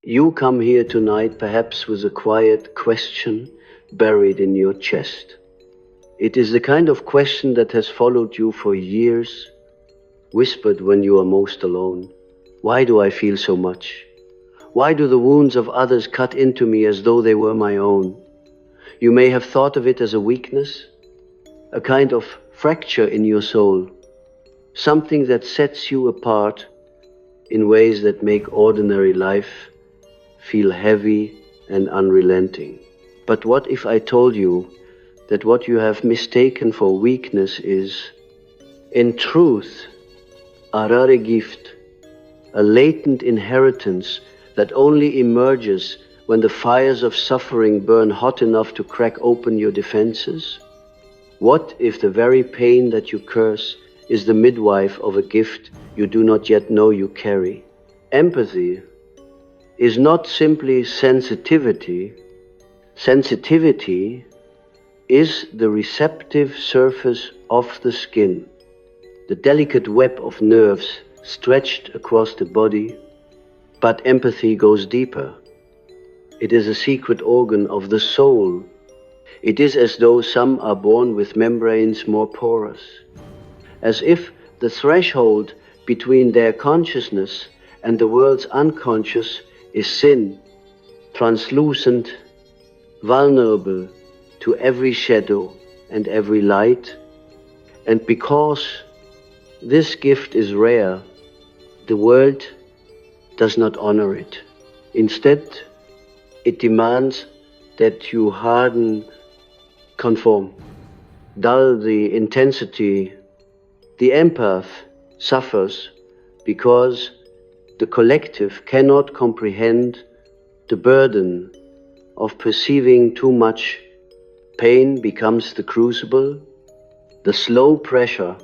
You come here tonight perhaps with a quiet question buried in your chest. It is the kind of question that has followed you for years, whispered when you are most alone. Why do I feel so much? Why do the wounds of others cut into me as though they were my own? You may have thought of it as a weakness, a kind of fracture in your soul, something that sets you apart in ways that make ordinary life feel heavy and unrelenting. But what if I told you that what you have mistaken for weakness is, in truth, a rare gift, a latent inheritance that only emerges when the fires of suffering burn hot enough to crack open your defenses? What if the very pain that you curse is the midwife of a gift you do not yet know you carry? Empathy is not simply sensitivity. Sensitivity is the receptive surface of the skin, the delicate web of nerves stretched across the body. But empathy goes deeper. It is a secret organ of the soul. It is as though some are born with membranes more porous, as if the threshold between their consciousness and the world's unconscious is thin, translucent, vulnerable to every shadow and every light. And because this gift is rare, the world does not honor it. Instead, it demands that you harden, conform, dull the intensity. The empath suffers because the collective cannot comprehend the burden of perceiving too much. Pain becomes the crucible, the slow pressure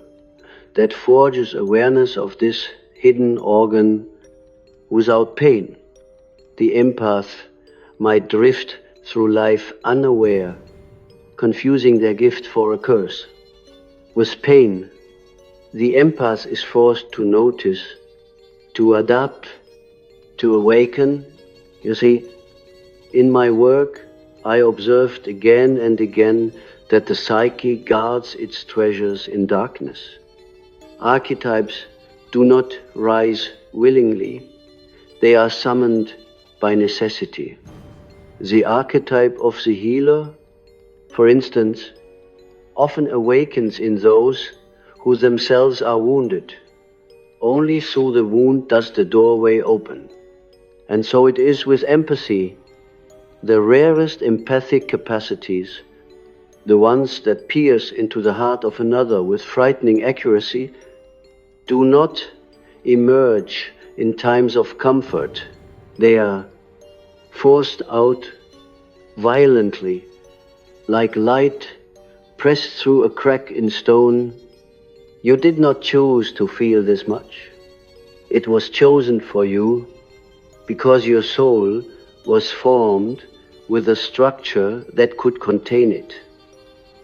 that forges awareness of this hidden organ. Without pain, the empath might drift through life unaware, confusing their gift for a curse. With pain, the empath is forced to notice, to adapt, to awaken. You see, in my work, I observed again and again that the psyche guards its treasures in darkness. Archetypes do not rise willingly. They are summoned by necessity. The archetype of the healer, for instance, often awakens in those who themselves are wounded. Only through the wound does the doorway open. And so it is with empathy. The rarest empathic capacities, the ones that pierce into the heart of another with frightening accuracy, do not emerge in times of comfort. They are forced out violently, like light pressed through a crack in stone. You did not choose to feel this much. It was chosen for you because your soul was formed with a structure that could contain it.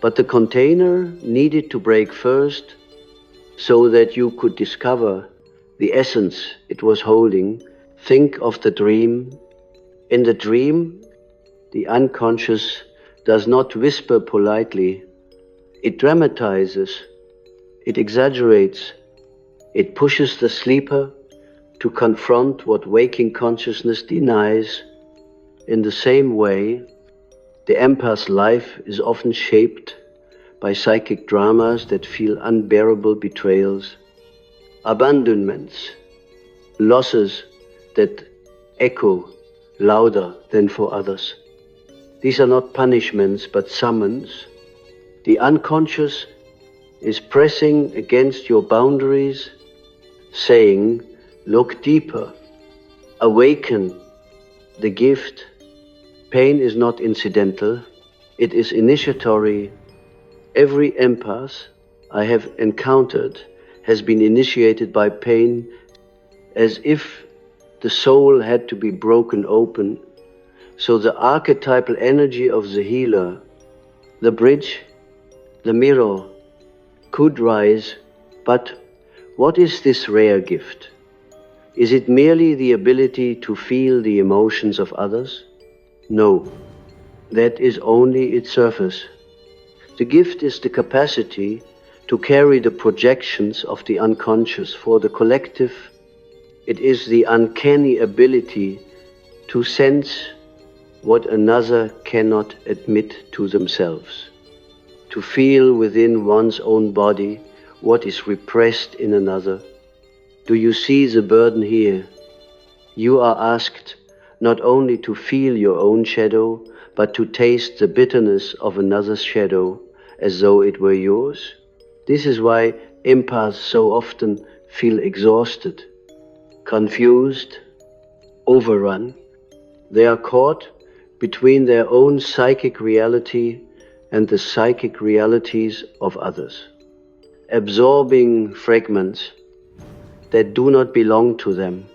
But the container needed to break first so that you could discover the essence it was holding. Think of the dream. In the dream, the unconscious does not whisper politely. It dramatizes, it exaggerates, it pushes the sleeper to confront what waking consciousness denies. In the same way, the empath's life is often shaped by psychic dramas that feel unbearable betrayals, abandonments, losses that echo louder than for others. These are not punishments but summons. The unconscious is pressing against your boundaries, saying, look deeper, awaken the gift. Pain is not incidental, it is initiatory. Every empath I have encountered has been initiated by pain, as if the soul had to be broken open. So the archetypal energy of the healer, the bridge, the mirror, could rise. But what is this rare gift? Is it merely the ability to feel the emotions of others? No, that is only its surface. The gift is the capacity to carry the projections of the unconscious for the collective. It is the uncanny ability to sense what another cannot admit to themselves, to feel within one's own body what is repressed in another. Do you see the burden here? You are asked not only to feel your own shadow, but to taste the bitterness of another's shadow as though it were yours. This is why empaths so often feel exhausted, confused, overrun. They are caught between their own psychic reality and the psychic realities of others, absorbing fragments that do not belong to them.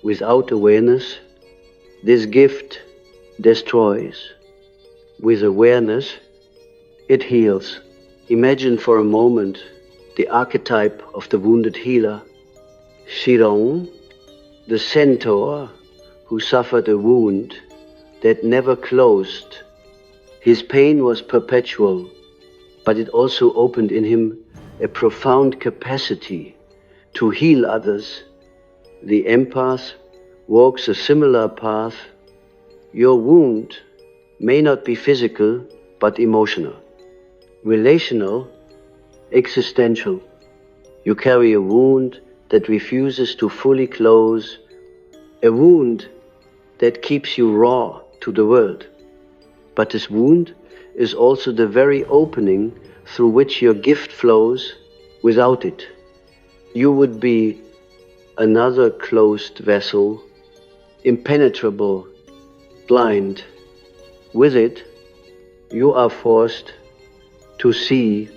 Without awareness, this gift destroys. With awareness, it heals. Imagine for a moment the archetype of the wounded healer, Jung, the centaur who suffered a wound that never closed. His pain was perpetual, but it also opened in him a profound capacity to heal others. The empath walks a similar path. Your wound may not be physical, but emotional, relational, existential. You carry a wound that refuses to fully close, a wound that keeps you raw to the world. But this wound is also the very opening through which your gift flows. Without it, you would be another closed vessel, impenetrable, blind. With it, you are forced to see,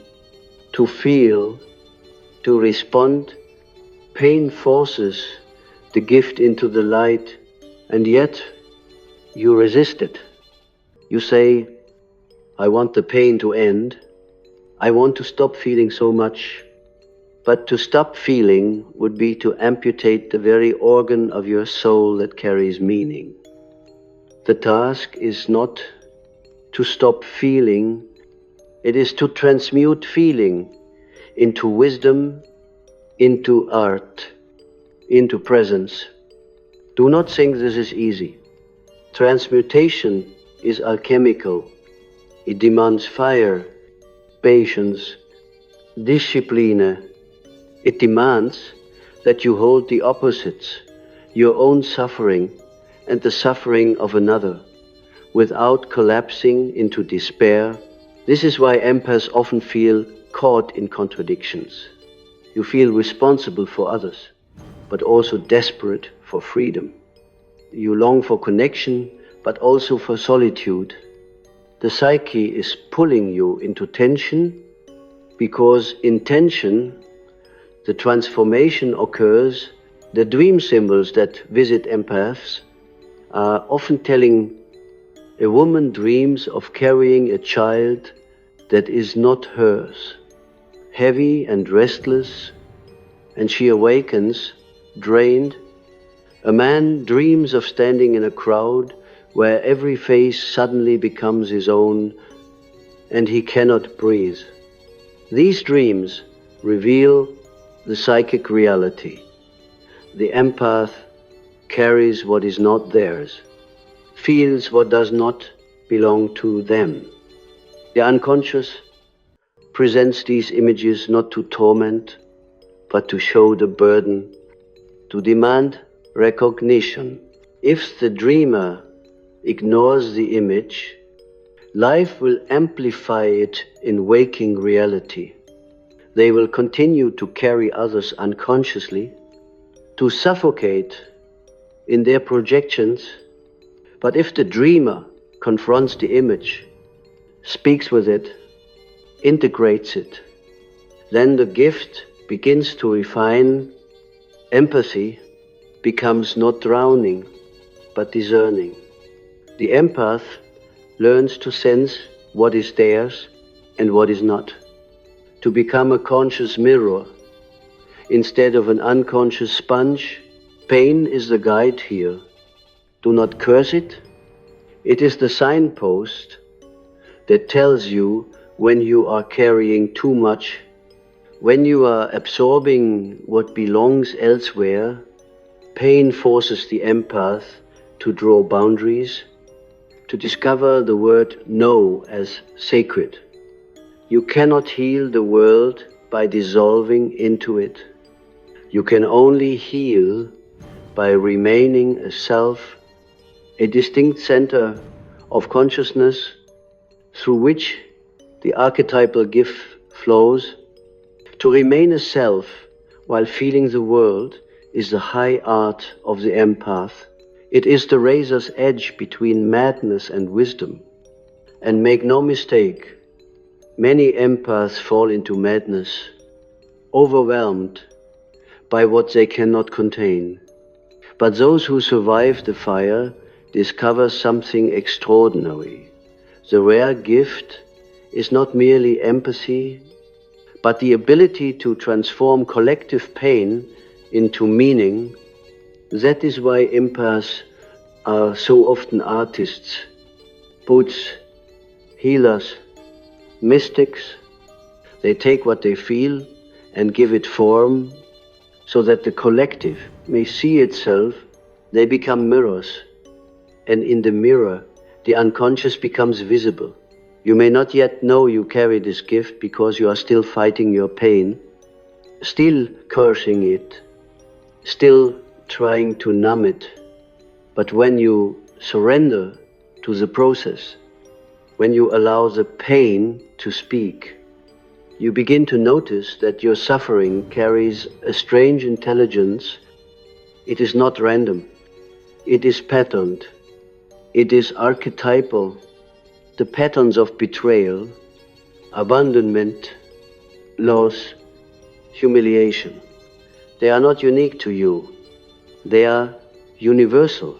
to feel, to respond. Pain forces the gift into the light, and yet you resist it. You say, I want the pain to end. I want to stop feeling so much. But to stop feeling would be to amputate the very organ of your soul that carries meaning. The task is not to stop feeling, it is to transmute feeling into wisdom, into art, into presence. Do not think this is easy. Transmutation is alchemical. It demands fire, patience, discipline. It demands that you hold the opposites, your own suffering and the suffering of another, without collapsing into despair. This is why empaths often feel caught in contradictions. You feel responsible for others, but also desperate for freedom. You long for connection, but also for solitude. The psyche is pulling you into tension, because in tension, the transformation occurs. The dream symbols that visit empaths are often telling a woman dreams of carrying a child that is not hers, heavy and restless, and she awakens drained. A man dreams of standing in a crowd where every face suddenly becomes his own and he cannot breathe. These dreams reveal the psychic reality. The empath carries what is not theirs, feels what does not belong to them. The unconscious presents these images not to torment, but to show the burden, to demand recognition. If the dreamer ignores the image, life will amplify it in waking reality. They will continue to carry others unconsciously, to suffocate in their projections. But if the dreamer confronts the image, speaks with it, integrates it, then the gift begins to refine. Empathy becomes not drowning, but discerning. The empath learns to sense what is theirs and what is not, to become a conscious mirror instead of an unconscious sponge. Pain is the guide here. Do not curse it. It is the signpost that tells you when you are carrying too much, when you are absorbing what belongs elsewhere. Pain forces the empath to draw boundaries, to discover the word no as sacred. You cannot heal the world by dissolving into it. You can only heal by remaining a self, a distinct center of consciousness through which the archetypal gift flows. To remain a self while feeling the world is the high art of the empath. It is the razor's edge between madness and wisdom. And make no mistake, many empaths fall into madness, overwhelmed by what they cannot contain. But those who survive the fire discover something extraordinary. The rare gift is not merely empathy, but the ability to transform collective pain into meaning. That is why empaths are so often artists, poets, healers, mystics. They take what they feel and give it form so that the collective may see itself. They become mirrors, and in the mirror, the unconscious becomes visible. You may not yet know you carry this gift because you are still fighting your pain, still cursing it, still trying to numb it. But when you surrender to the process, when you allow the pain to speak, you begin to notice that your suffering carries a strange intelligence. It is not random. It is patterned. It is archetypal. The patterns of betrayal, abandonment, loss, humiliation, they are not unique to you. They are universal.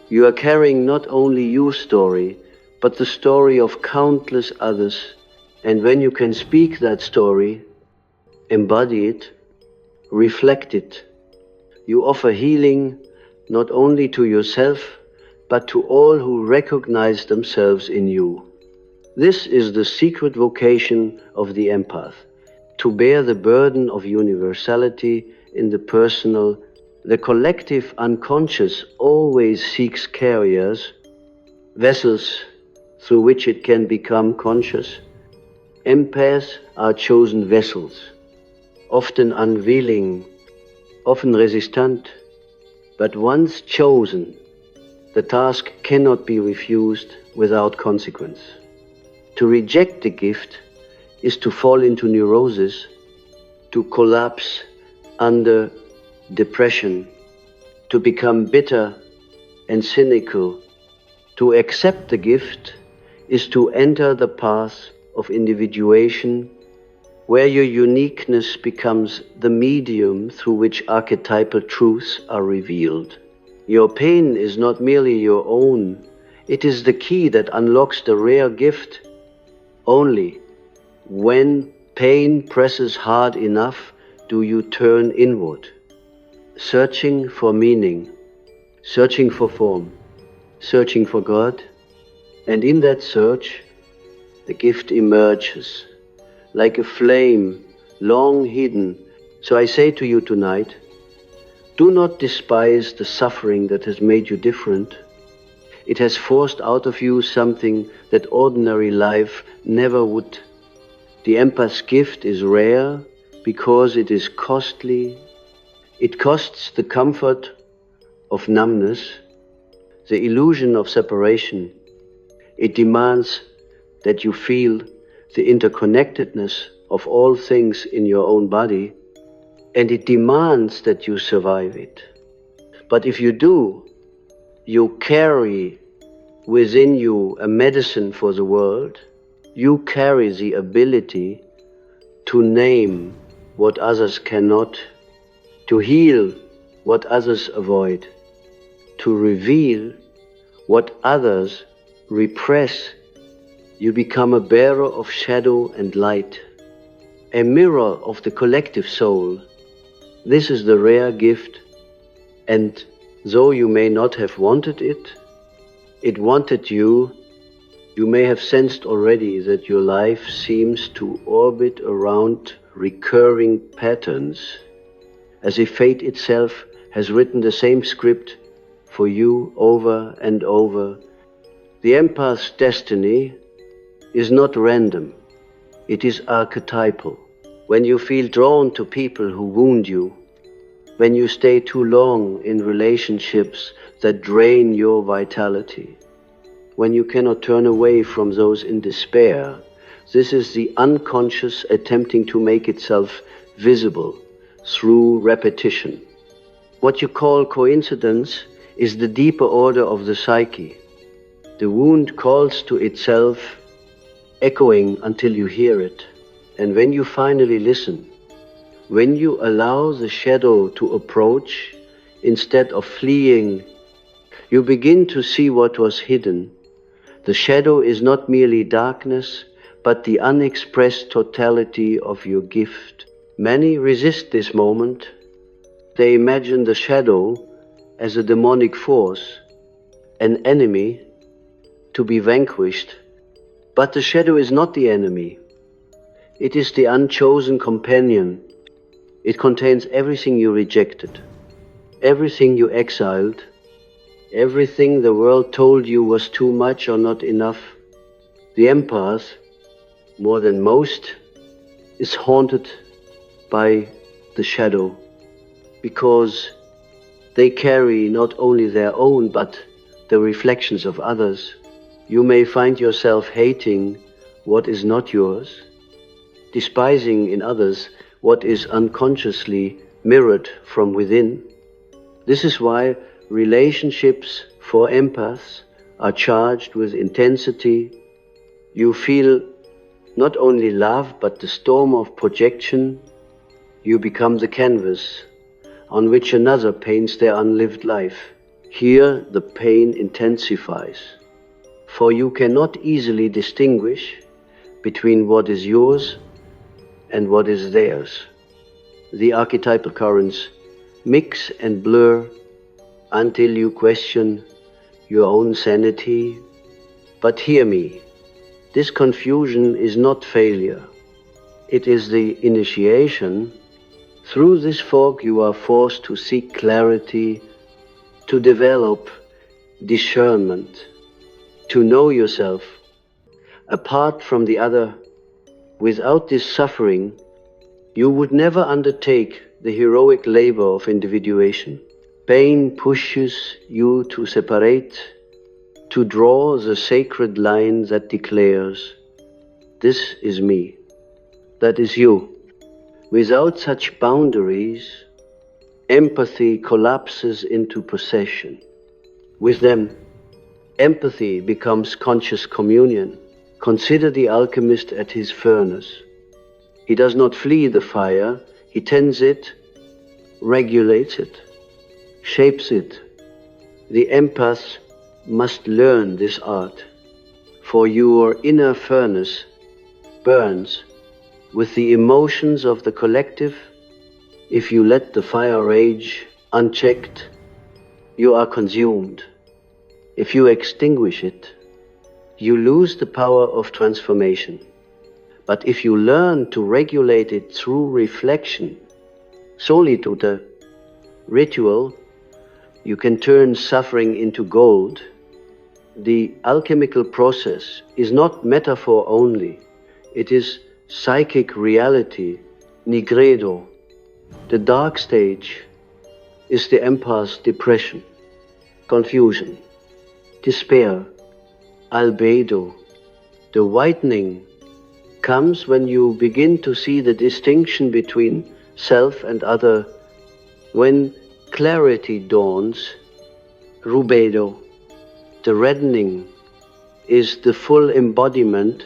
You are carrying not only your story, but the story of countless others. And when you can speak that story, embody it, reflect it, you offer healing not only to yourself, but to all who recognize themselves in you. This is the secret vocation of the empath, to bear the burden of universality in the personal. The collective unconscious always seeks carriers, vessels through which it can become conscious. Empaths are chosen vessels, often unwilling, often resistant, but once chosen, the task cannot be refused without consequence. To reject the gift is to fall into neurosis, to collapse under depression, to become bitter and cynical. To accept the gift is to enter the path of individuation, where your uniqueness becomes the medium through which archetypal truths are revealed. Your pain is not merely your own, it is the key that unlocks the rare gift. Only when pain presses hard enough do you turn inward, searching for meaning, searching for form, searching for God, and in that search, the gift emerges like a flame long hidden. So I say to you tonight, do not despise the suffering that has made you different. It has forced out of you something that ordinary life never would. The empath's gift is rare because it is costly. It costs the comfort of numbness, the illusion of separation. It demands that you feel the interconnectedness of all things in your own body, and it demands that you survive it. But if you do, you carry within you a medicine for the world. You carry the ability to name what others cannot, to heal what others avoid, to reveal what others repress. You become a bearer of shadow and light, a mirror of the collective soul. This is the rare gift And though you may not have wanted it, it wanted you. You may have sensed already that your life seems to orbit around recurring patterns, as if fate itself has written the same script for you over and over. The empath's destiny is not random, it is archetypal. When you feel drawn to people who wound you, when you stay too long in relationships that drain your vitality, when you cannot turn away from those in despair, this is the unconscious attempting to make itself visible through repetition. What you call coincidence is the deeper order of the psyche. The wound calls to itself, echoing until you hear it. And when you finally listen, when you allow the shadow to approach instead of fleeing, you begin to see what was hidden. The shadow is not merely darkness, but the unexpressed totality of your gift. Many resist this moment. They imagine the shadow as a demonic force, an enemy to be vanquished. But the shadow is not the enemy. It is the unchosen companion. It contains everything you rejected, everything you exiled, everything the world told you was too much or not enough. The empath, more than most, is haunted by the shadow because they carry not only their own but the reflections of others. You may find yourself hating what is not yours, despising in others what is unconsciously mirrored from within. This is why relationships for empaths are charged with intensity. You feel not only love, but the storm of projection. You become the canvas on which another paints their unlived life. Here the pain intensifies, for you cannot easily distinguish between what is yours and what is theirs. The archetypal currents mix and blur until you question your own sanity. But hear me, this confusion is not failure. It is the initiation. Through this fog you are forced to seek clarity, to develop discernment, to know yourself apart from the other. Without this suffering, you would never undertake the heroic labor of individuation. Pain pushes you to separate, to draw the sacred line that declares, this is me, that is you. Without such boundaries, empathy collapses into possession. With them, empathy becomes conscious communion. Consider the alchemist at his furnace. He does not flee the fire, he tends it, regulates it, shapes it. The empath must learn this art, for your inner furnace burns with the emotions of the collective. If you let the fire rage unchecked, you are consumed. If you extinguish it, you lose the power of transformation. But if you learn to regulate it through reflection, solely to the ritual, you can turn suffering into gold. The alchemical process is not metaphor only. It is psychic reality, nigredo. The dark stage is the empath's depression, confusion, despair, albedo. The whitening comes when you begin to see the distinction between self and other, when clarity dawns, rubedo. The reddening is the full embodiment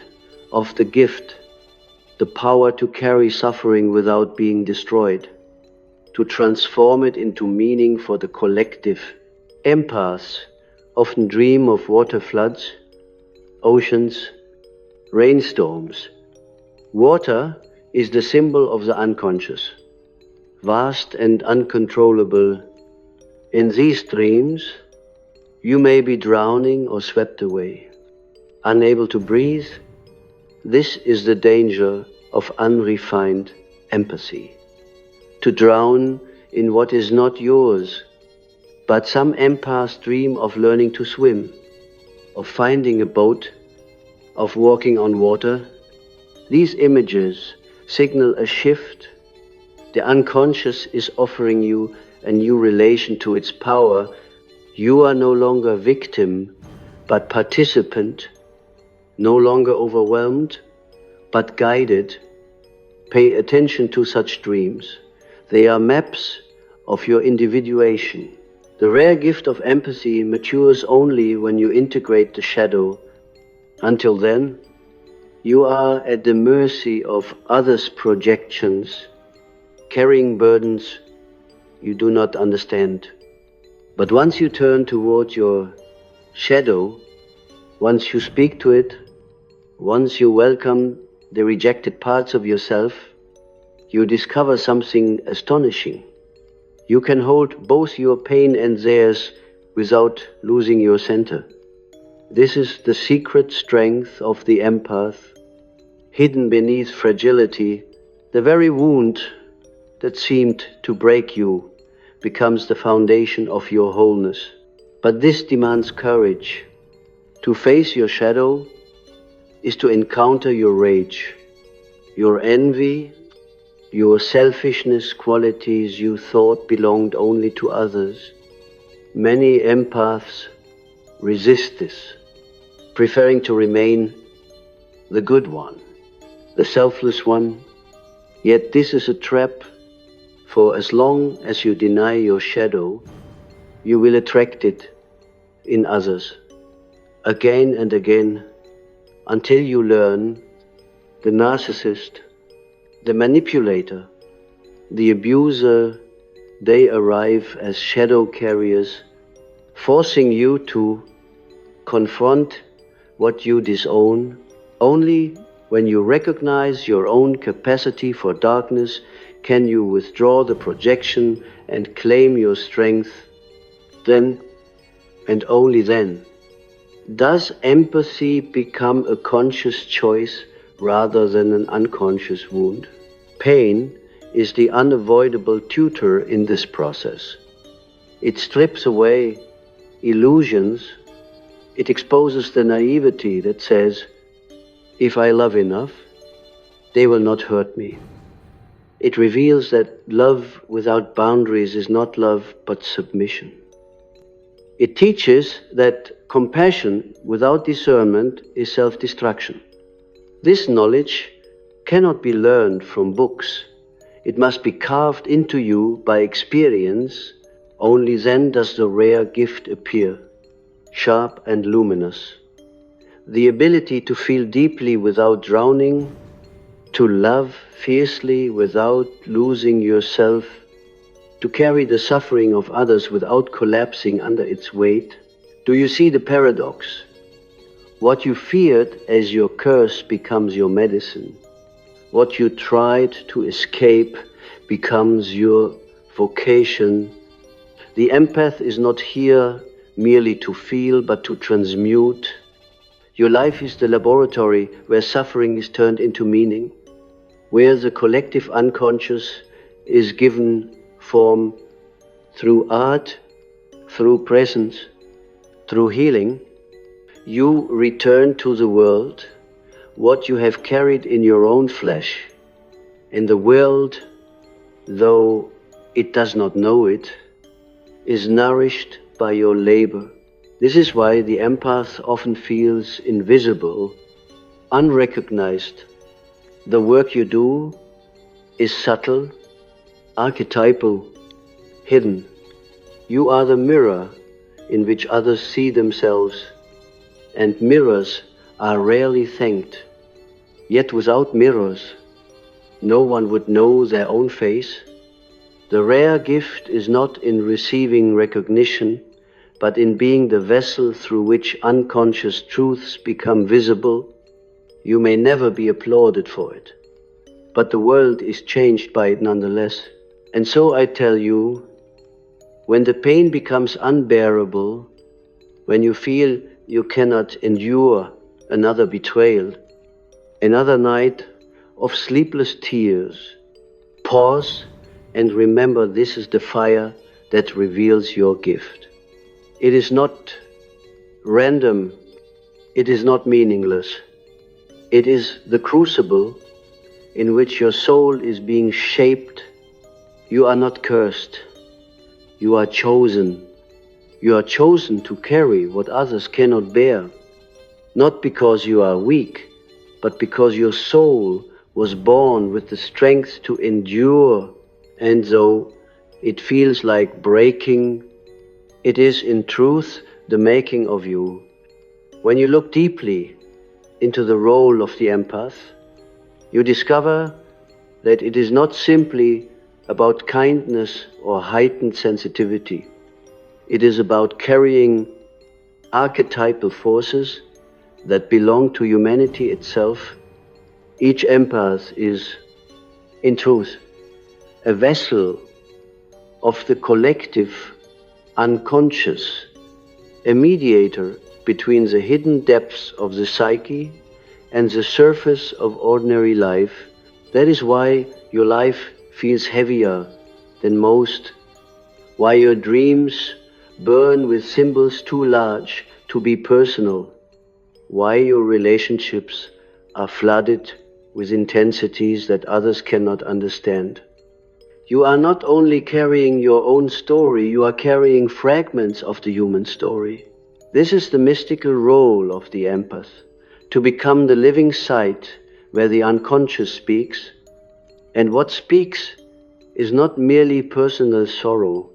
of the gift, the power to carry suffering without being destroyed, to transform it into meaning for the collective. Empaths often dream of water floods, oceans, rainstorms. Water is the symbol of the unconscious, vast and uncontrollable, In these dreams, you may be drowning or swept away, unable to breathe. This is the danger of unrefined empathy. To drown in what is not yours, but some empaths dream of learning to swim, of finding a boat, of walking on water. These images signal a shift. The unconscious is offering you a new relation to its power. You are no longer victim, but participant, no longer overwhelmed, but guided. Pay attention to such dreams. They are maps of your individuation. The rare gift of empathy matures only when you integrate the shadow. Until then, you are at the mercy of others' projections, carrying burdens you do not understand. But once you turn toward your shadow, once you speak to it, once you welcome the rejected parts of yourself, you discover something astonishing. You can hold both your pain and theirs without losing your center. This is the secret strength of the empath, hidden beneath fragility. The very wound that seemed to break you becomes the foundation of your wholeness. But this demands courage. To face your shadow is to encounter your rage, your envy, your selfishness, qualities you thought belonged only to others. Many empaths resist this, preferring to remain the good one, the selfless one. Yet this is a trap, for as long as you deny your shadow, you will attract it in others, again and again, until you learn the narcissist, the manipulator, the abuser, they arrive as shadow carriers, forcing you to confront what you disown. Only when you recognize your own capacity for darkness can you withdraw the projection and claim your strength. Then, and only then, does empathy become a conscious choice rather than an unconscious wound. Pain is the unavoidable tutor in this process. It strips away illusions. It exposes the naivety that says, if I love enough, they will not hurt me. It reveals that love without boundaries is not love, but submission. It teaches that compassion without discernment is self-destruction. This knowledge cannot be learned from books. It must be carved into you by experience. Only then does the rare gift appear, sharp and luminous. The ability to feel deeply without drowning, to love fiercely without losing yourself, to carry the suffering of others without collapsing under its weight. Do you see the paradox? What you feared as your curse becomes your medicine. What you tried to escape becomes your vocation. The empath is not here merely to feel, but to transmute. Your life is the laboratory where suffering is turned into meaning, where the collective unconscious is given form through art, through presence, through healing. You return to the world what you have carried in your own flesh, and the world, though it does not know it, is nourished by your labor. This is why the empath often feels invisible, unrecognized. The work you do is subtle, archetypal, hidden. You are the mirror in which others see themselves, and mirrors are rarely thanked. Yet without mirrors, no one would know their own face. The rare gift is not in receiving recognition, but in being the vessel through which unconscious truths become visible. You may never be applauded for it, but the world is changed by it nonetheless. And so I tell you, When the pain becomes unbearable, when you feel you cannot endure another betrayal, another night of sleepless tears, pause and remember this is the fire that reveals your gift. It is not random, it is not meaningless. It is the crucible in which your soul is being shaped. You are not cursed, you are chosen. You are chosen to carry what others cannot bear, not because you are weak, but because your soul was born with the strength to endure, and though it feels like breaking, it is in truth the making of you. When you look deeply into the role of the empath, you discover that it is not simply about kindness or heightened sensitivity. It is about carrying archetypal forces that belong to humanity itself. Each empath is, in truth, a vessel of the collective unconscious, a mediator between the hidden depths of the psyche and the surface of ordinary life. That is why your life feels heavier than most, why your dreams burn with symbols too large to be personal, why your relationships are flooded with intensities that others cannot understand. You are not only carrying your own story, you are carrying fragments of the human story. This is the mystical role of the empath, to become the living site where the unconscious speaks, and what speaks is not merely personal sorrow,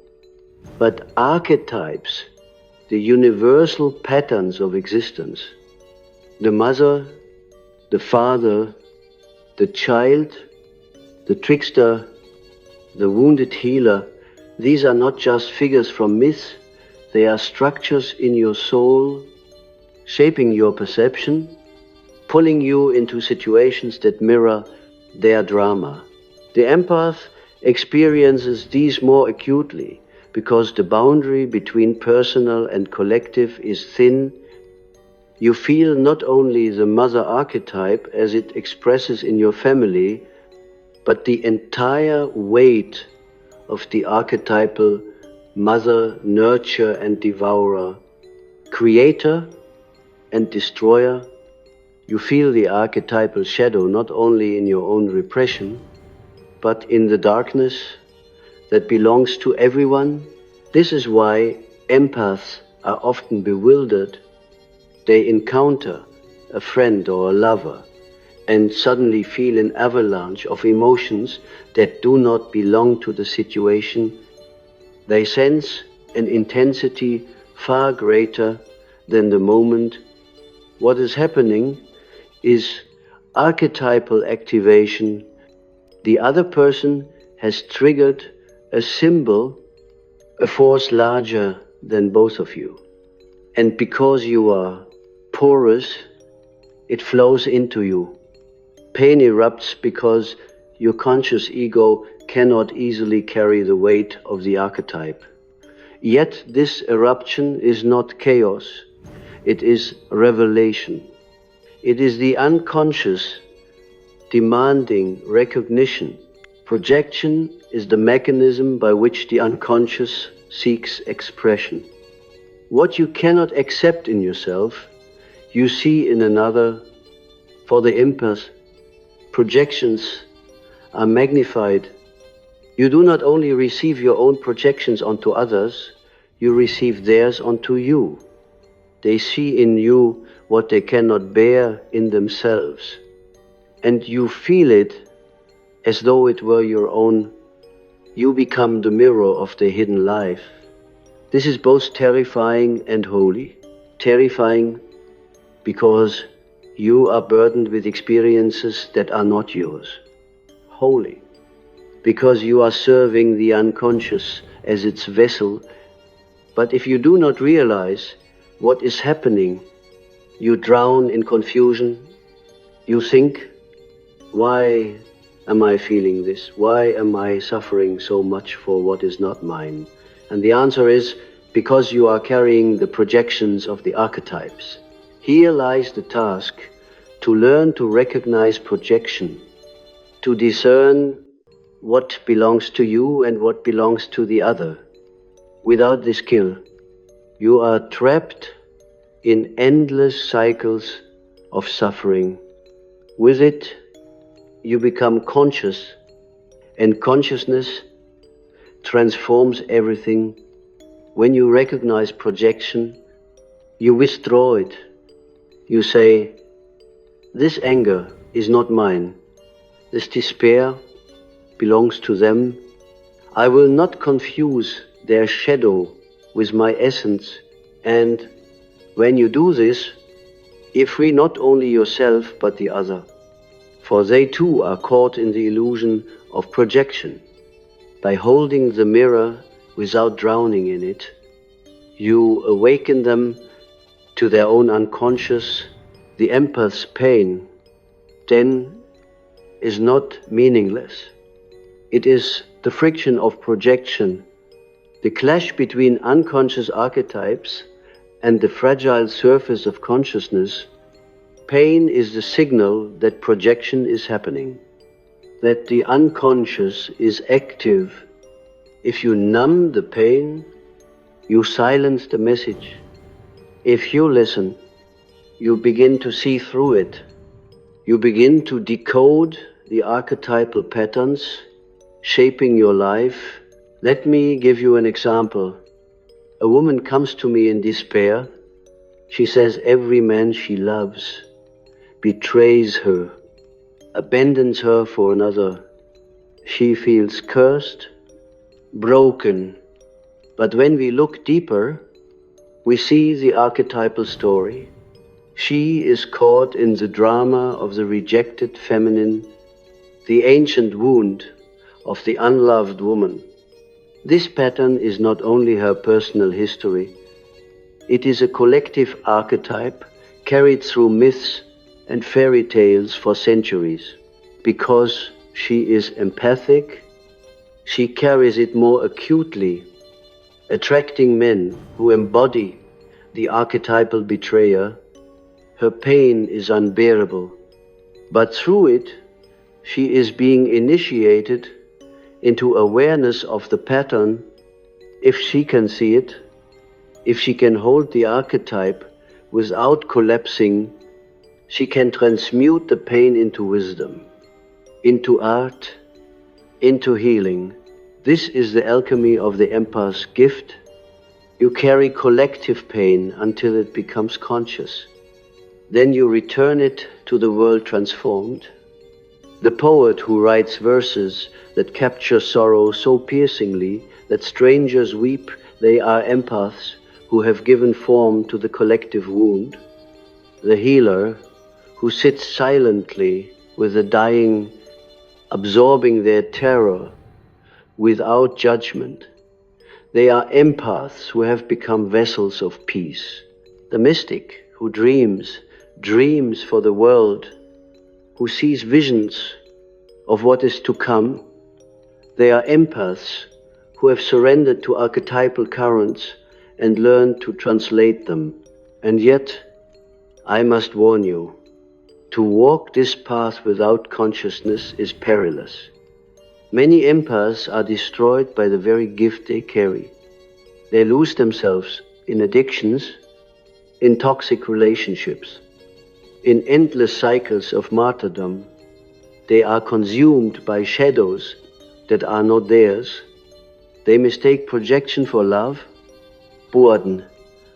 but archetypes, the universal patterns of existence. The mother, the father, the child, the trickster, the wounded healer, these are not just figures from myths, they are structures in your soul, shaping your perception, pulling you into situations that mirror their drama. The empath experiences these more acutely because the boundary between personal and collective is thin. You feel not only the mother archetype as it expresses in your family, but the entire weight of the archetypal mother, nurture and devourer, creator and destroyer. You feel the archetypal shadow not only in your own repression, but in the darkness that belongs to everyone. This is why empaths are often bewildered. They encounter a friend or a lover and suddenly feel an avalanche of emotions that do not belong to the situation. They sense an intensity far greater than the moment. What is happening is archetypal activation. The other person has triggered a symbol, a force larger than both of you. And because you are porous, it flows into you. Pain erupts because your conscious ego cannot easily carry the weight of the archetype. Yet this eruption is not chaos, it is revelation. It is the unconscious demanding recognition. Projection is the mechanism by which the unconscious seeks expression. What you cannot accept in yourself, you see in another. For the empath, projections are magnified. You do not only receive your own projections onto others, you receive theirs onto you. They see in you what they cannot bear in themselves, and you feel it as though it were your own. You become the mirror of their hidden life. This is both terrifying and holy. Terrifying because you are burdened with experiences that are not yours. Holy because you are serving the unconscious as its vessel. But if you do not realize what is happening, you drown in confusion. You think, why am I feeling this? Why am I suffering so much for what is not mine? And the answer is because you are carrying the projections of the archetypes. Here lies the task to learn to recognize projection, to discern what belongs to you and what belongs to the other. Without this skill, you are trapped in endless cycles of suffering. With it, you become conscious, and consciousness transforms everything. When you recognize projection, you withdraw it. You say, this anger is not mine. This despair belongs to them. I will not confuse their shadow with my essence. And when you do this, you free not only yourself but the other. For they too are caught in the illusion of projection. By holding the mirror without drowning in it, you awaken them to their own unconscious. The empath's pain then is not meaningless. It is the friction of projection, the clash between unconscious archetypes and the fragile surface of consciousness. Pain is the signal that projection is happening, that the unconscious is active. If you numb the pain, you silence the message. If you listen, you begin to see through it. You begin to decode the archetypal patterns shaping your life. Let me give you an example. A woman comes to me in despair. She says every man she loves betrays her, abandons her for another. She feels cursed, broken. But when we look deeper, we see the archetypal story. She is caught in the drama of the rejected feminine, the ancient wound of the unloved woman. This pattern is not only her personal history, it is a collective archetype carried through myths and fairy tales for centuries. Because she is empathic, she carries it more acutely, attracting men who embody the archetypal betrayer. Her pain is unbearable, but through it, she is being initiated into awareness of the pattern. If she can see it, if she can hold the archetype without collapsing, she can transmute the pain into wisdom, into art, into healing. This is the alchemy of the empath's gift. You carry collective pain until it becomes conscious. Then you return it to the world transformed. The poet who writes verses that capture sorrow so piercingly that strangers weep, they are empaths who have given form to the collective wound. The healer who sits silently with the dying, absorbing their terror without judgment. They are empaths who have become vessels of peace. The mystic who dreams for the world, who sees visions of what is to come. They are empaths who have surrendered to archetypal currents and learned to translate them. And yet, I must warn you, to walk this path without consciousness is perilous. Many empaths are destroyed by the very gift they carry. They lose themselves in addictions, in toxic relationships, in endless cycles of martyrdom. They are consumed by shadows that are not theirs. They mistake projection for love, burden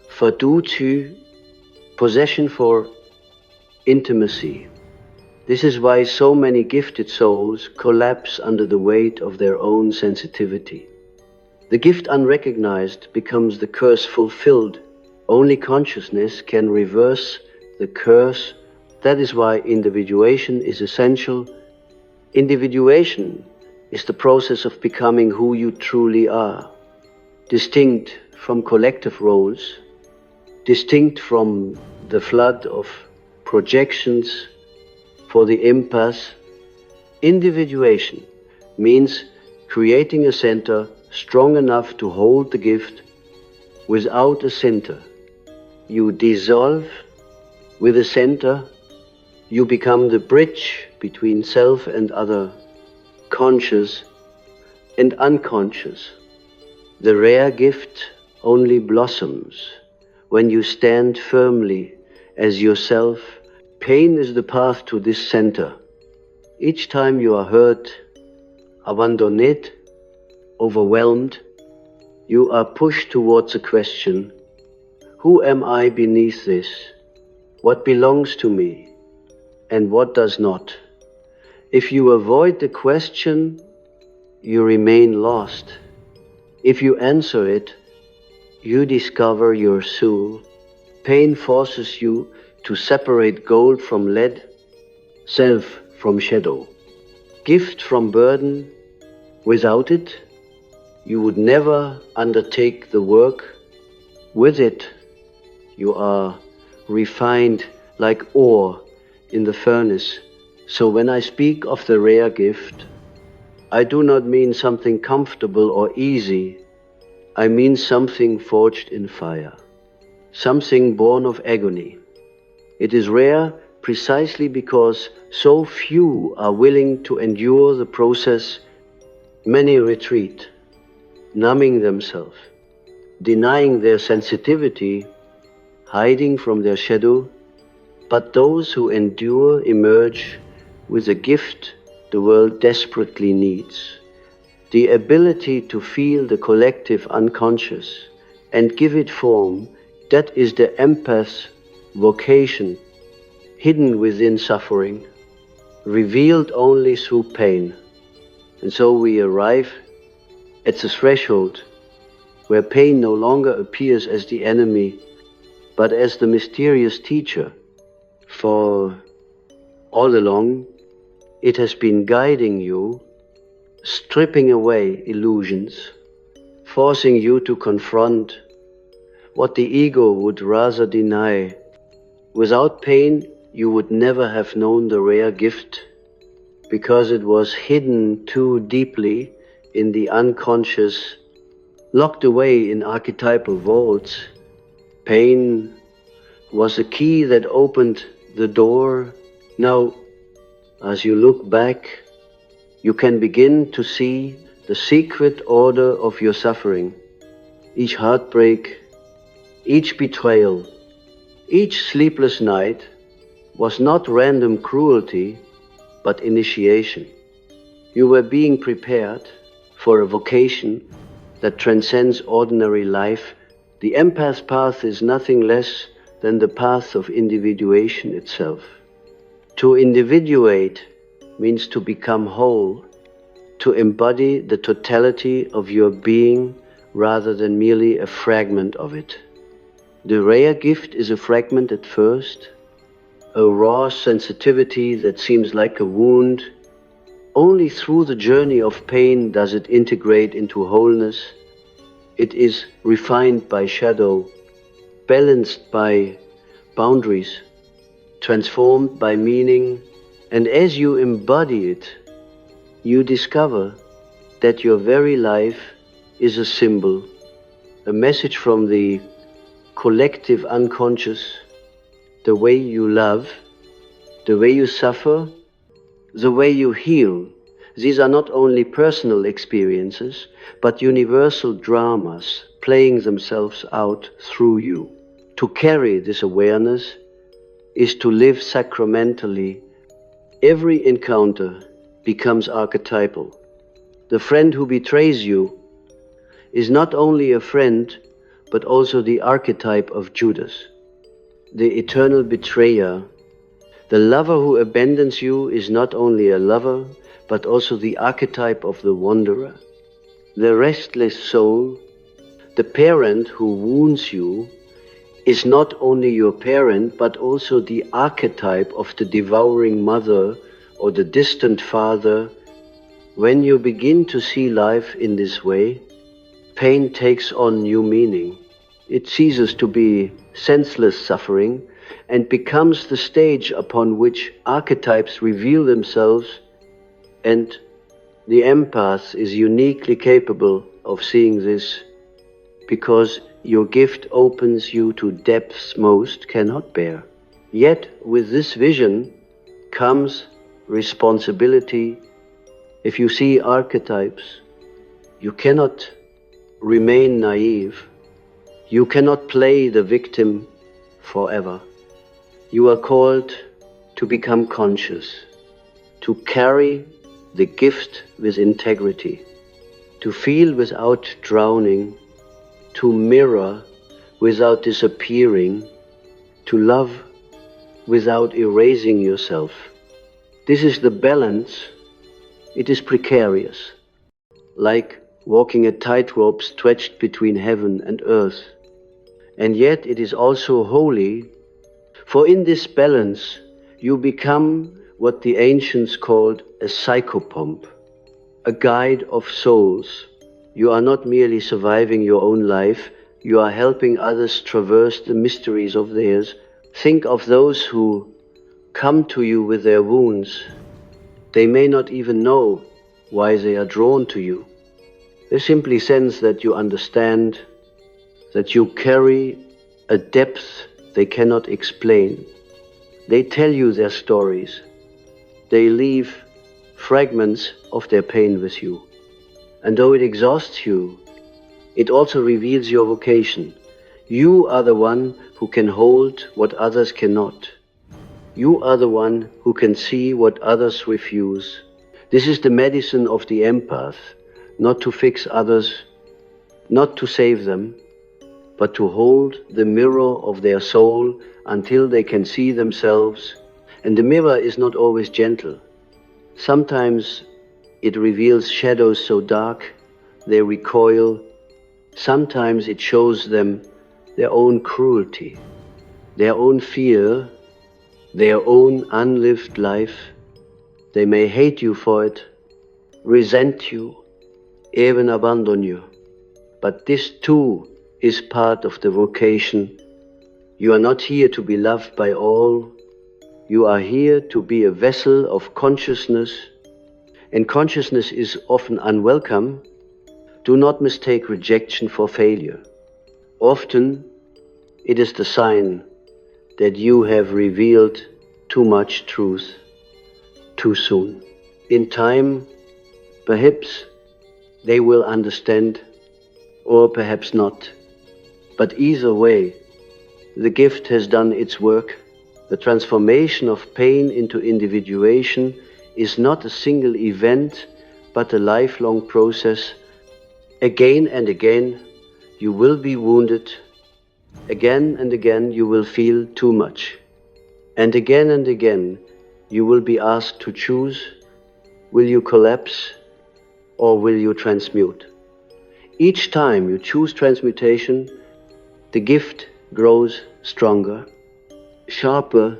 for duty, possession for intimacy. This is why so many gifted souls collapse under the weight of their own sensitivity. The gift unrecognized becomes the curse fulfilled. Only consciousness can reverse the curse. That is why individuation is essential. Individuation is the process of becoming who you truly are, distinct from collective roles, distinct from the flood of projections. For the empath, individuation means creating a center strong enough to hold the gift without a center. You dissolve with a center. You become the bridge between self and other, conscious and unconscious. The rare gift only blossoms when you stand firmly as yourself. Pain is the path to this center. Each time you are hurt, abandoned, overwhelmed, you are pushed towards a question: who am I beneath this? What belongs to me and what does not? If you avoid the question, you remain lost. If you answer it, you discover your soul. Pain forces you to separate gold from lead, self from shadow, gift from burden. Without it, you would never undertake the work. With it, you are refined like ore in the furnace. So when I speak of the rare gift, I do not mean something comfortable or easy. I mean something forged in fire, something born of agony. It is rare precisely because so few are willing to endure the process. Many retreat, numbing themselves, denying their sensitivity, hiding from their shadow. But those who endure emerge with a gift the world desperately needs: the ability to feel the collective unconscious and give it form. That is the empath's vocation, hidden within suffering, revealed only through pain. And so we arrive at the threshold where pain no longer appears as the enemy, but as the mysterious teacher. For all along, it has been guiding you, stripping away illusions, forcing you to confront what the ego would rather deny. Without pain, you would never have known the rare gift, because it was hidden too deeply in the unconscious, locked away in archetypal vaults. Pain was a key that opened the door. Now, as you look back, you can begin to see the secret order of your suffering. Each heartbreak, each betrayal, each sleepless night was not random cruelty, but initiation. You were being prepared for a vocation that transcends ordinary life. The empath path is nothing less than the path of individuation itself. To individuate means to become whole, to embody the totality of your being rather than merely a fragment of it. The rare gift is a fragment at first, a raw sensitivity that seems like a wound. Only through the journey of pain does it integrate into wholeness. It is refined by shadow, balanced by boundaries, transformed by meaning. And as you embody it, you discover that your very life is a symbol, a message from the collective unconscious. The way you love, the way you suffer, the way you heal, these are not only personal experiences, but universal dramas playing themselves out through you. To carry this awareness is to live sacramentally. Every encounter becomes archetypal. The friend who betrays you is not only a friend, but also the archetype of Judas, the eternal betrayer. The lover who abandons you is not only a lover, but also the archetype of the wanderer, the restless soul. The parent who wounds you is not only your parent, but also the archetype of the devouring mother or the distant father. When you begin to see life in this way, pain takes on new meaning. It ceases to be senseless suffering and becomes the stage upon which archetypes reveal themselves, and the empath is uniquely capable of seeing this, because your gift opens you to depths most cannot bear. Yet with this vision comes responsibility. If you see archetypes, you cannot remain naive. You cannot play the victim forever. You are called to become conscious, to carry the gift with integrity, to feel without drowning, to mirror without disappearing, to love without erasing yourself. This is the balance. It is precarious, like walking a tightrope stretched between heaven and earth. And yet it is also holy, for in this balance you become what the ancients called a psychopomp, a guide of souls. You are not merely surviving your own life, you are helping others traverse the mysteries of theirs. Think of those who come to you with their wounds. They may not even know why they are drawn to you. They simply sense that you understand, that you carry a depth they cannot explain. They tell you their stories. They leave fragments of their pain with you. And though it exhausts you, it also reveals your vocation. You are the one who can hold what others cannot. You are the one who can see what others refuse. This is the medicine of the empath, not to fix others, not to save them, but to hold the mirror of their soul until they can see themselves. And the mirror is not always gentle. Sometimes it reveals shadows so dark they recoil. Sometimes it shows them their own cruelty, their own fear, their own unlived life. They may hate you for it, resent you, even abandon you. But this too is part of the vocation. You are not here to be loved by all. You are here to be a vessel of consciousness, and consciousness is often unwelcome. Do not mistake rejection for failure. Often it is the sign that you have revealed too much truth too soon. In time, perhaps they will understand, or perhaps not. But either way, the gift has done its work. The transformation of pain into individuation is not a single event, but a lifelong process. Again and again, you will be wounded. Again and again, you will feel too much. And again, you will be asked to choose. Will you collapse or will you transmute? Each time you choose transmutation, the gift grows stronger, sharper,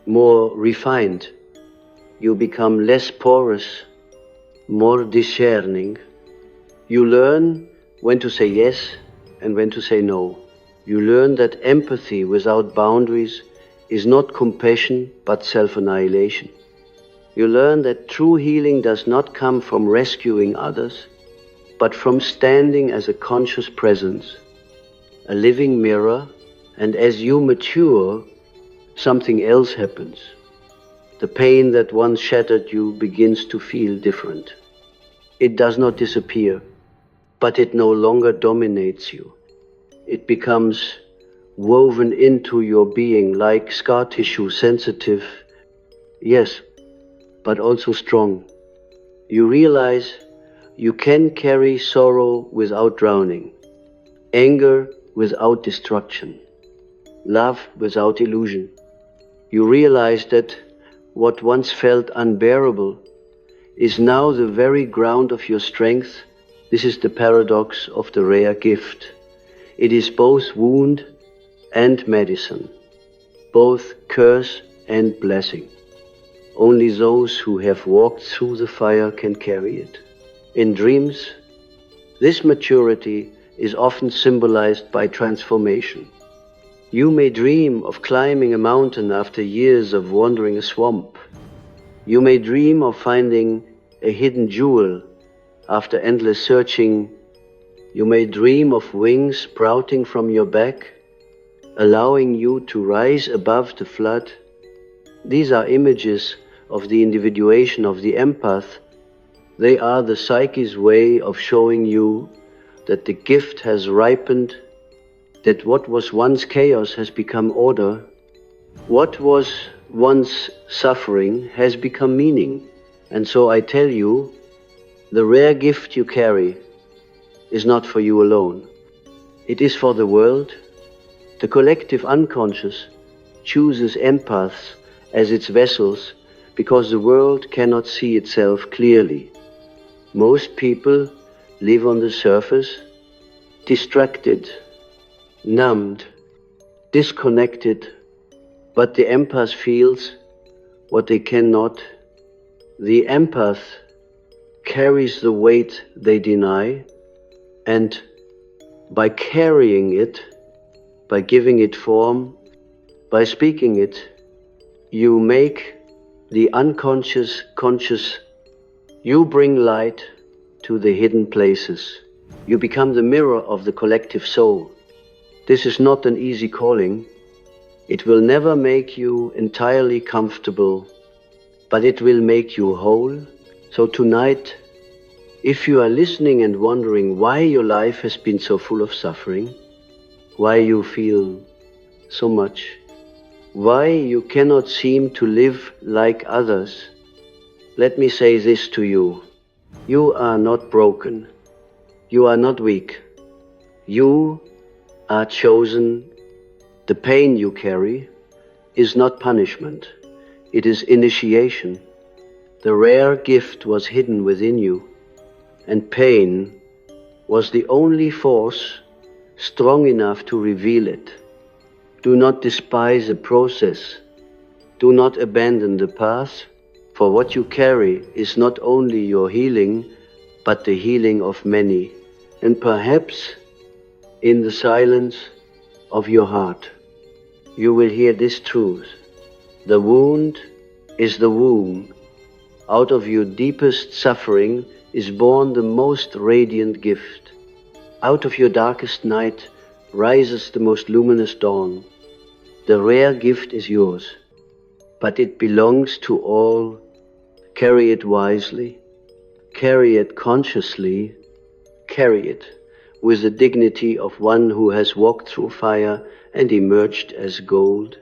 more refined. You become less porous, more discerning. You learn when to say yes and when to say no. You learn that empathy without boundaries is not compassion but self-annihilation. You learn that true healing does not come from rescuing others, but from standing as a conscious presence, a living mirror. And as you mature, something else happens. The pain that once shattered you begins to feel different. It does not disappear, but it no longer dominates you. It becomes woven into your being like scar tissue, sensitive, yes, but also strong. You realize you can carry sorrow without drowning, anger without destruction, love without illusion. You realize that what once felt unbearable is now the very ground of your strength. This is the paradox of the rare gift. It is both wound and medicine, both curse and blessing. Only those who have walked through the fire can carry it. In dreams, this maturity is often symbolized by transformation. You may dream of climbing a mountain after years of wandering a swamp. You may dream of finding a hidden jewel after endless searching You may dream of wings sprouting from your back, allowing you to rise above the flood. These are images of the individuation of the empath. They are the psyche's way of showing you that the gift has ripened, that what was once chaos has become order, what was once suffering has become meaning. And so I tell you, the rare gift you carry is not for you alone. It is for the world. The collective unconscious chooses empaths as its vessels because the world cannot see itself clearly. Most people live on the surface, distracted, numbed, disconnected, but the empath feels what they cannot. The empath carries the weight they deny, and by carrying it, by giving it form, by speaking it, you make the unconscious conscious. You bring light to the hidden places. You become the mirror of the collective soul. This is not an easy calling. It will never make you entirely comfortable, but it will make you whole. So tonight, if you are listening and wondering why your life has been so full of suffering, why you feel so much, why you cannot seem to live like others, let me say this to you. You are not broken. You are not weak. You are chosen. The pain you carry is not punishment. It is initiation. The rare gift was hidden within you, and pain was the only force strong enough to reveal it. Do not despise the process. Do not abandon the path, for what you carry is not only your healing, but the healing of many. And perhaps in the silence of your heart, you will hear this truth. The wound is the womb. Out of your deepest suffering is born the most radiant gift. Out of your darkest night rises the most luminous dawn. The rare gift is yours, but it belongs to all. Carry it wisely, carry it consciously, carry it with the dignity of one who has walked through fire and emerged as gold.